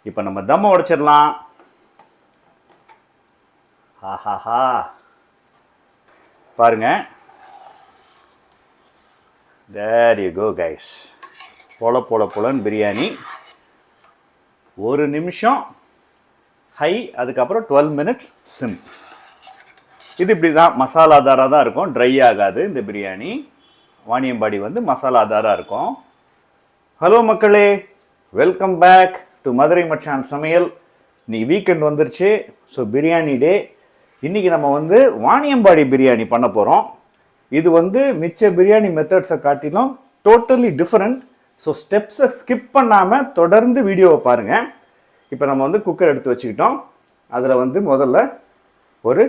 இப்போ நம்ம தம்ம உடைச்சிடலாம். ஆஹாஹா, பாருங்க. There you go guys. பொலன்னு பிரியாணி. 1 நிமிஷம் ஹை, அதுக்கப்புறம் 12 மினிட்ஸ் சிம். இது இப்படி தான் மசாலாதாராக தான் இருக்கும், ட்ரை ஆகாது இந்த பிரியாணி. வாணியம்பாடி வந்து மசாலாதாராக இருக்கும். ஹலோ மக்களே, வெல்கம் பேக் டு மதுரை மச்சான் சமையல். இன்னைக்கு வீக்கெண்ட் வந்துருச்சு, ஸோ பிரியாணி டே. இன்றைக்கி நம்ம வந்து வாணியம்பாடி பிரியாணி பண்ண போகிறோம். இது வந்து மிச்ச பிரியாணி மெத்தட்ஸை காட்டிலும் டோட்டலி டிஃப்ரெண்ட். ஸோ ஸ்டெப்ஸை ஸ்கிப் பண்ணாமல் தொடர்ந்து வீடியோவை பாருங்கள். இப்போ நம்ம வந்து குக்கர் எடுத்து வச்சுக்கிட்டோம். அதில் வந்து முதல்ல ஒரு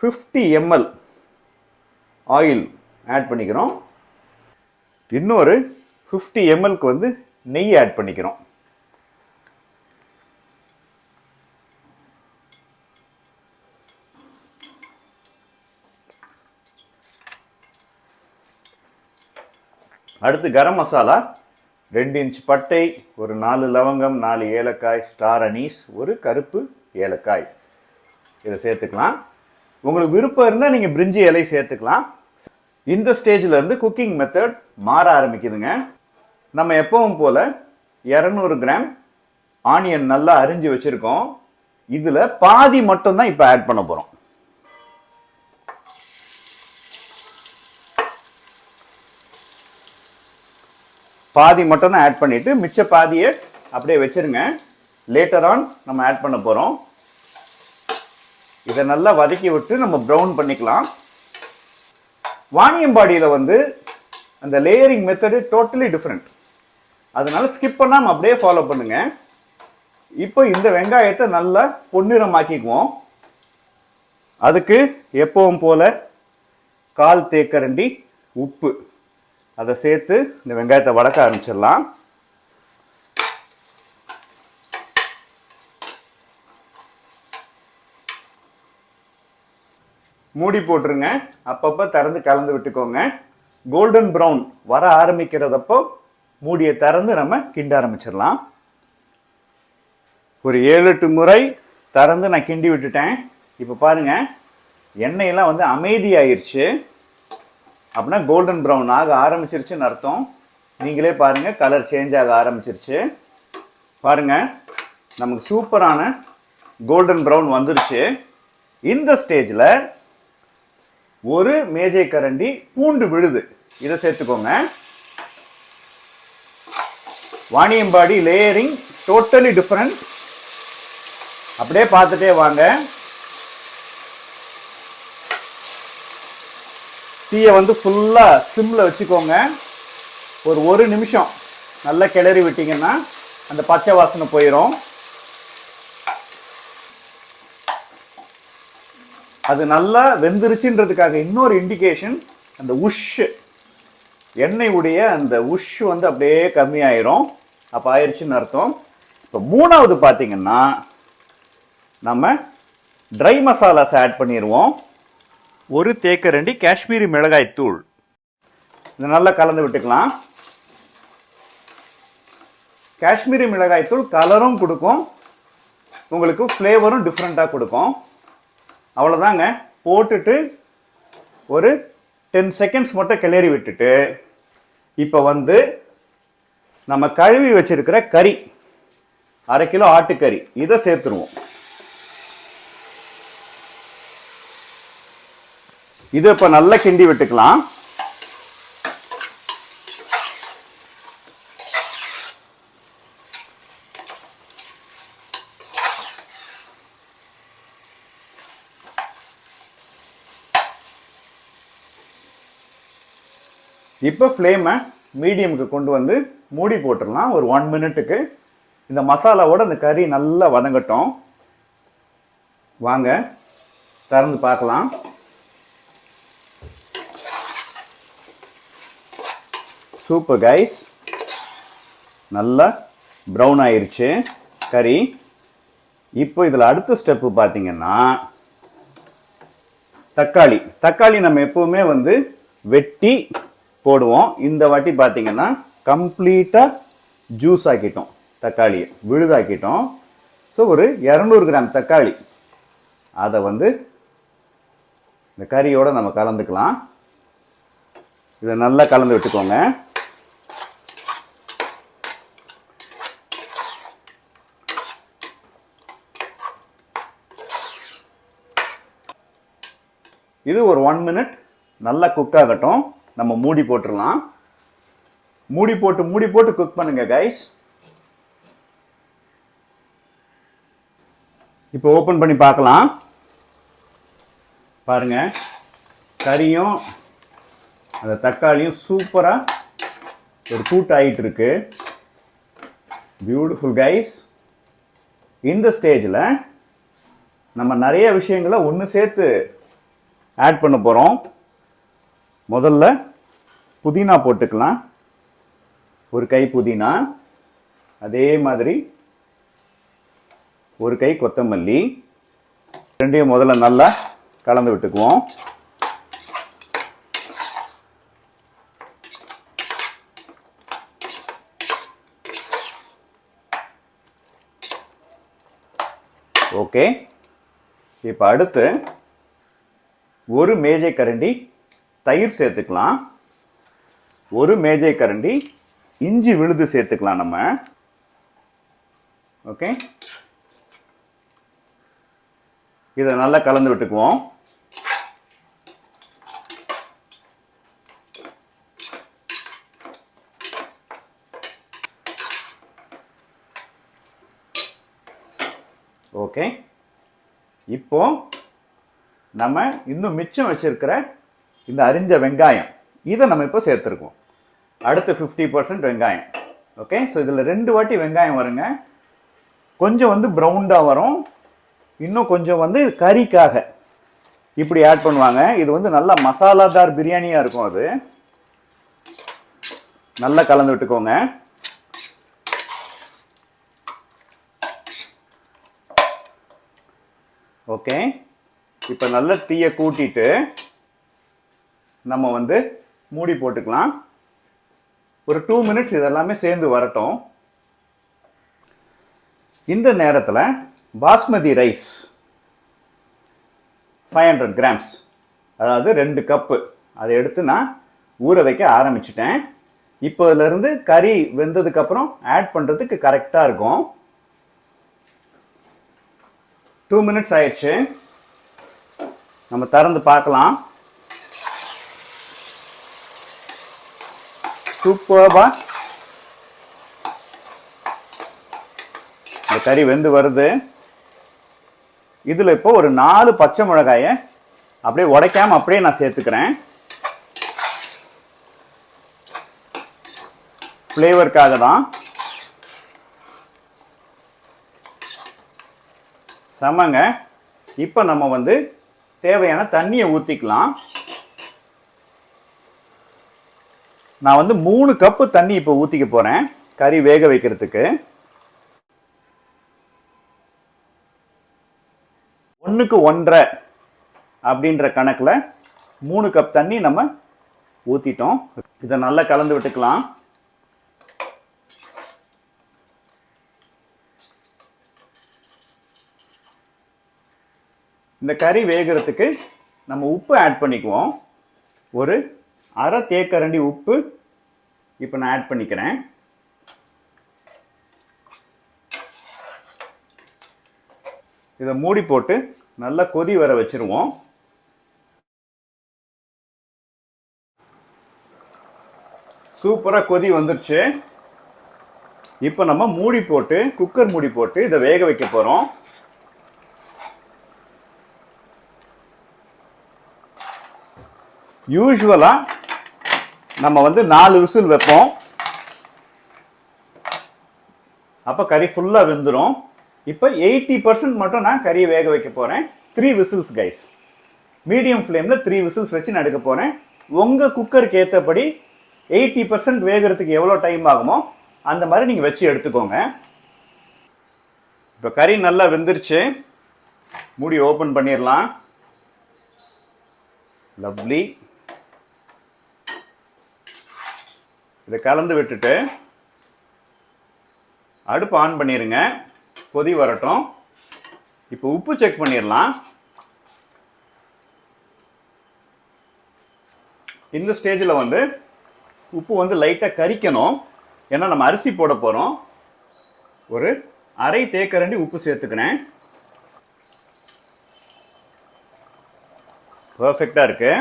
50 ml ஆயில் ஆட் பண்ணிக்கிறோம். இன்னொரு 50 mlக்கு வந்து நெய் ஆட் பண்ணிக்கிறோம். அடுத்து கரம் மசாலா, 2 இன்ச் பட்டை, ஒரு 4 லவங்கம், 4 ஏலக்காய், ஸ்டார் அனீஸ், ஒரு கருப்பு ஏலக்காய், இதை சேர்த்துக்கலாம். உங்களுக்கு விருப்பம் இருந்தால் நீங்கள் பிரிஞ்சி இலை சேர்த்துக்கலாம். இந்த ஸ்டேஜில் இருந்து குக்கிங் மெத்தட் மாற ஆரம்பிக்குதுங்க. நம்ம எப்பவும் போல் 200 கிராம் ஆனியன் நல்லா அரிஞ்சு வச்சுருக்கோம். இதில் பாதி மட்டும்தான் இப்போ ஆட் பண்ண போகிறோம். பாதி மட்டும் தான் ஆட் பண்ணிட்டு மிச்ச பாதியை அப்படியே வச்சிருங்க. லேட்டர் ஆன் நம்ம ஆட் பண்ண போகிறோம். இதை நல்லா வதக்கி விட்டு நம்ம ப்ரௌன் பண்ணிக்கலாம். வாணியம்பாடியில் வந்து அந்த லேயரிங் மெத்தடு டோட்டலி டிஃப்ரெண்ட். அதனால ஸ்கிப் பண்ணாமல் அப்படியே ஃபாலோ பண்ணுங்க. இப்போ இந்த வெங்காயத்தை நல்லா பொன்னிறமாக்கிக்குவோம். அதுக்கு எப்பவும் போல 1/4 தேக்கரண்டி உப்பு அதை சேர்த்து இந்த வெங்காயத்தை வதக்க ஆரம்பிச்சிடலாம். மூடி போட்டுருங்க. அப்பப்போ திறந்து கலந்து விட்டுக்கோங்க. கோல்டன் ப்ரௌன் வர ஆரம்பிக்கிறதப்போ மூடியை திறந்து நம்ம கிண்ட ஆரம்பிச்சிடலாம். ஒரு 7-8 முறை திறந்து நான் கிண்டி விட்டுட்டேன். இப்போ பாருங்க, எண்ணெயெல்லாம் வந்து அமைதியாயிருச்சு. அப்படின்னா கோல்டன் ப்ரௌன் ஆக ஆரம்பிச்சிருச்சுன்னு அர்த்தம். நீங்களே பாருங்க, கலர் சேஞ்ச் ஆக ஆரம்பிச்சிருச்சு. பாருங்க, நமக்கு சூப்பரான கோல்டன் ப்ரௌன் வந்துருச்சு. இந்த ஸ்டேஜில் ஒரு மேஜை கரண்டி பூண்டு விழுது, இதை சேர்த்துக்கோங்க. Vaniyambadi layering totally different. அப்படியே பார்த்துட்டே வாங்க. தீயை வந்து ஃபுல்லாக சிம்மில் வச்சுக்கோங்க. ஒரு 1 நிமிஷம் நல்லா கிளறி விட்டீங்கன்னா அந்த பச்சை வாசனை போயிடும். அது நல்லா வெந்துருச்சுன்றதுக்காக இன்னொரு இண்டிகேஷன், அந்த உஷ், எண்ணெய் உடைய அந்த உஷ் வந்து அப்படியே கம்மியாயிரும். அப்போ ஆயிடுச்சுன்னு அர்த்தம். இப்போ 3வது பார்த்தீங்கன்னா நம்ம ட்ரை மசாலாஸ் ஆட் பண்ணிடுவோம். 1 தேக்கரண்டி காஷ்மீரி மிளகாய் தூள், இதை நல்லா கலந்து விட்டுக்கலாம். காஷ்மீரி மிளகாய் தூள் கலரும் கொடுக்கும், உங்களுக்கு ஃப்ளேவரும் டிஃப்ரெண்ட்டாக கொடுக்கும். அவ்வளோதாங்க. போட்டுட்டு ஒரு 10 செகண்ட்ஸ் மட்டும் கிளறி விட்டுட்டு இப்போ வந்து நம்ம கழுவி வச்சிருக்கிற கறி, 1/2 கிலோ ஆட்டுக்கறி, இதை சேர்த்துருவோம். இதை இப்போ நல்லா கிண்டி விட்டுக்கலாம். இப்போ ஃப்ளேமை மீடியமுக்கு கொண்டு வந்து மூடி போட்டுடலாம் ஒரு 1 மினிட்டுக்கு. இந்த மசாலாவோட அந்த கறி நல்லா வதங்கட்டும். வாங்க திறந்து பார்க்கலாம். சூப்பர் கைஸ், நல்லா ப்ரௌன் ஆயிருச்சு கறி. இப்போ இதில் அடுத்த ஸ்டெப்பு பார்த்தீங்கன்னா தக்காளி நம்ம எப்பவுமே வந்து வெட்டி போடுவோம். இந்த வாட்டி பார்த்தீங்கன்னா கம்ப்ளீட்டாக ஜூஸ் ஆக்கிட்டோம். தக்காளி விழுதாக்கிட்டோம். ஸோ ஒரு 200 கிராம் தக்காளி அதை வந்து இந்த கறியோட நம்ம கலந்துக்கலாம். இதை நல்லா கலந்து விட்டுக்கோங்க. இது ஒரு 1 மினிட் நல்லா குக் ஆகட்டும். நம்ம மூடி போட்டுடலாம். மூடி போட்டு குக் பண்ணுங்க கைஸ். இப்போ ஓப்பன் பண்ணி பார்க்கலாம். பாருங்க, கறியும் அந்த தக்காளியும் சூப்பராக ஒரு கூட்டு ஆகிட்டு இருக்கு. Beautiful guys. இந்த ஸ்டேஜில் நம்ம நிறைய விஷயங்களை ஒன்று சேர்த்து ஆட் பண்ண போகிறோம். முதல்ல புதினா போட்டுக்கலாம். ஒரு கை புதினா, அதே மாதிரி ஒரு கை கொத்தமல்லி. ரெண்டையும் முதல்ல நல்லா கலந்து விட்டுக்குவோம். ஓகே, இப்போ அடுத்து ஒரு மேஜை கரண்டி தயிர் சேர்த்துக்கலாம். ஒரு மேஜை கரண்டி இஞ்சி விழுது சேர்த்துக்கலாம் நம்ம. ஓகே, இதை நல்லா கலந்து விட்டுக்குவோம். ஓகே, இப்போ நம்ம இன்னும் மிச்சம் வச்சிருக்கிற இந்த அரிஞ்ச வெங்காயம் இதை நம்ம இப்போ சேர்த்துருக்கோம். அடுத்து 50% வெங்காயம். ஓகே, ஸோ இதில் 2 வாட்டி வெங்காயம் வருங்க. கொஞ்சம் வந்து ப்ரௌன்டாக வரும், இன்னும் கொஞ்சம் வந்து கறிக்காக இப்படி ஆட் பண்ணுவாங்க. இது வந்து நல்லா மசாலாதார் பிரியாணியாக இருக்கும். அது நல்லா கலந்து விட்டுக்கோங்க. ஓகே, இப்போ நல்ல தீயை கூட்டிட்டு நம்ம வந்து மூடி போட்டுக்கலாம். ஒரு 2 மினிட்ஸ் இதெல்லாமே சேர்ந்து வரட்டும். இந்த நேரத்தில் பாஸ்மதி ரைஸ் 500 கிராம்ஸ், அதாவது 2 கப்பு, அதை எடுத்து நான் ஊற வைக்க ஆரம்பிச்சிட்டேன். இப்போ இதிலிருந்து கறி வெந்ததுக்கப்புறம் ஆட் பண்ணுறதுக்கு கரெக்டாக இருக்கும். 2 மினிட்ஸ் ஆயிடுச்சு. நம்ம திறந்து பார்க்கலாம். சூப்பர்பா இந்த கறி வெந்து வருது. இதில் இப்போ ஒரு 4 பச்சை மிளகாயை அப்படியே உடைக்காம அப்படியே நான் சேர்த்துக்கிறேன். ஃப்ளேவருக்காக தான். செமங்க. இப்போ நம்ம வந்து தேவையான தண்ணியை ஊற்றிக்கலாம். நான் வந்து 3 கப்பு தண்ணி இப்போ ஊற்றிக்க போகிறேன் கறி வேக வைக்கிறதுக்கு. 1க்கு 1.5 அப்படின்ற கணக்கில் 3 கப் தண்ணி நம்ம ஊற்றிட்டோம். இதை நல்லா கலந்து விட்டுக்கலாம். இந்த கறி வேகிறதுக்கு நம்ம உப்பு ஆட் பண்ணிக்குவோம். ஒரு அரை தேக்கரண்டி உப்பு இப்போ நான் ஆட் பண்ணிக்கிறேன். இதை மூடி போட்டு நல்லா கொதி வர வச்சிருவோம். சூப்பராக கொதி வந்துருச்சு. இப்போ நம்ம மூடி போட்டு குக்கர் மூடி போட்டு இதை வேக வைக்க போகிறோம். யூஸ்வலாக நம்ம வந்து 4 விசில் வைப்போம். அப்போ கறி ஃபுல்லாக வெந்துடும். இப்போ 80% மட்டும் நான் கறியை வேக வைக்க போகிறேன். 3 விசில்ஸ் கைஸ். மீடியம் ஃப்ளேமில் 3 விசில்ஸ் வச்சு நான் எடுக்க போகிறேன். உங்கள் குக்கருக்கு ஏற்றபடி 80% வேகிறதுக்கு எவ்வளோ டைம் ஆகுமோ அந்த மாதிரி நீங்கள் வச்சு எடுத்துக்கோங்க. இப்போ கறி நல்லா வெந்துருச்சு. மூடி ஓப்பன் பண்ணிடலாம். லவ்லி. இதை கலந்து விட்டுட்டு அடுப்பு ஆன் பண்ணிடுங்க, கொதி வரட்டும். இப்போ உப்பு செக் பண்ணிடலாம். இந்த ஸ்டேஜில் வந்து உப்பு வந்து லைட்டாக கரிக்கணும், ஏன்னா நம்ம அரிசி போட போகிறோம். ஒரு அரை தேக்கரண்டி உப்பு சேர்த்துக்கிறேன். பர்ஃபெக்டாக இருக்கு.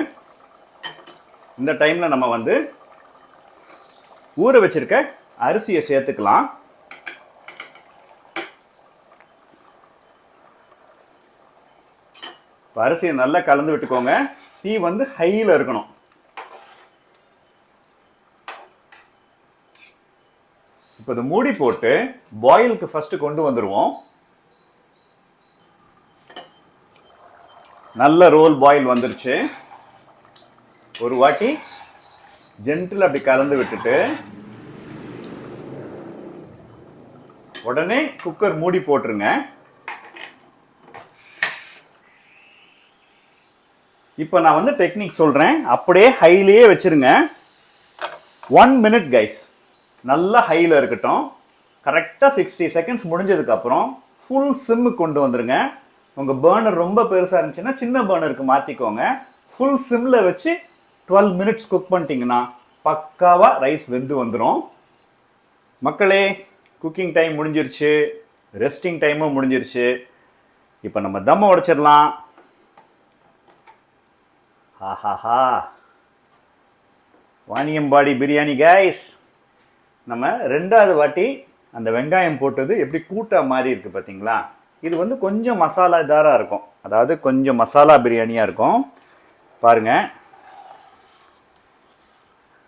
இந்த டைமில் நம்ம வந்து ஊற வச்சிருக்க அரிசியை சேர்த்துக்கலாம். அரிசியை நல்லா கலந்து விட்டுக்கோங்க. தீ வந்து ஹையில் இருக்கணும். இப்போ இது மூடி போட்டு பாயிலுக்கு ஃபர்ஸ்ட் கொண்டு வந்துருவோம். நல்ல ரோல் பாயில் வந்துருச்சு. ஒரு வாட்டி ஜென்டில் அப்படி கலந்து விட்டுட்டு உடனே குக்கர் மூடி போட்டுருங்க. இப்போ நான் வந்து டெக்னிக் சொல்றேன், அப்படியே ஹைலியே வச்சிருங்க. 1 மினிட் கைஸ், நல்லா ஹையில் இருக்கட்டும். கரெக்டாக 60 செகண்ட்ஸ் முடிஞ்சதுக்கு அப்புறம் ஃபுல் சிம்மு கொண்டு வந்துருங்க. உங்கள் பர்னர் ரொம்ப பெருசாக இருந்துச்சுன்னா சின்ன பர்னருக்கு மாற்றிக்கோங்க. ஃபுல் சிம்மில் வச்சு 12 மினிட்ஸ் குக் பண்ணிட்டீங்கன்னா பக்காவாக ரைஸ் வெந்து வந்துடும். மக்களே, குக்கிங் டைம் முடிஞ்சிருச்சு, ரெஸ்டிங் டைமும் முடிஞ்சிருச்சு. இப்போ நம்ம தம்மை உடைச்சிடலாம். ஆஹாஹா, வாணியம்பாடி பிரியாணி கைஸ். நம்ம ரெண்டாவது வாட்டி அந்த வெங்காயம் போட்டது எப்படி கூட்டா மாதிரி இருக்கு பார்த்தீங்களா? இது வந்து கொஞ்சம் மசாலாதாராக இருக்கும், அதாவது கொஞ்சம் மசாலா பிரியாணியாக இருக்கும். பாருங்க,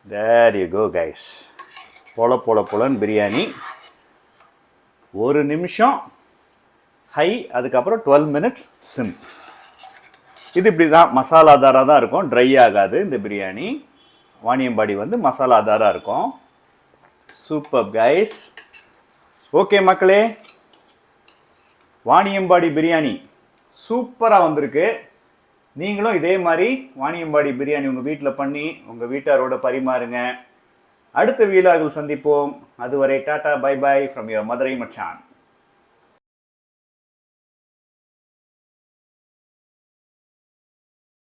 there you go guys. பொலன்னு biryani. 1 நிமிஷம் ஹை, அதுக்கப்புறம் 12 மினிட்ஸ் சிம். இது இப்படி தான் மசாலாதாராக தான் இருக்கும், ட்ரை ஆகாது இந்த பிரியாணி. வாணியம்பாடி வந்து மசாலாதாராக இருக்கும். Super guys. ஓகே மக்களே, வாணியம்பாடி பிரியாணி சூப்பராக வந்திருக்கு. நீங்களும் இதே மாதிரி வாணியம்பாடி பிரியாணி உங்கள் வீட்டில் பண்ணி உங்கள் வீட்டாரோட பரிமாறுங்க. அடுத்த வீலாகில் சந்திப்போம். அதுவரை tata bye bye from your Madurai மச்சான்.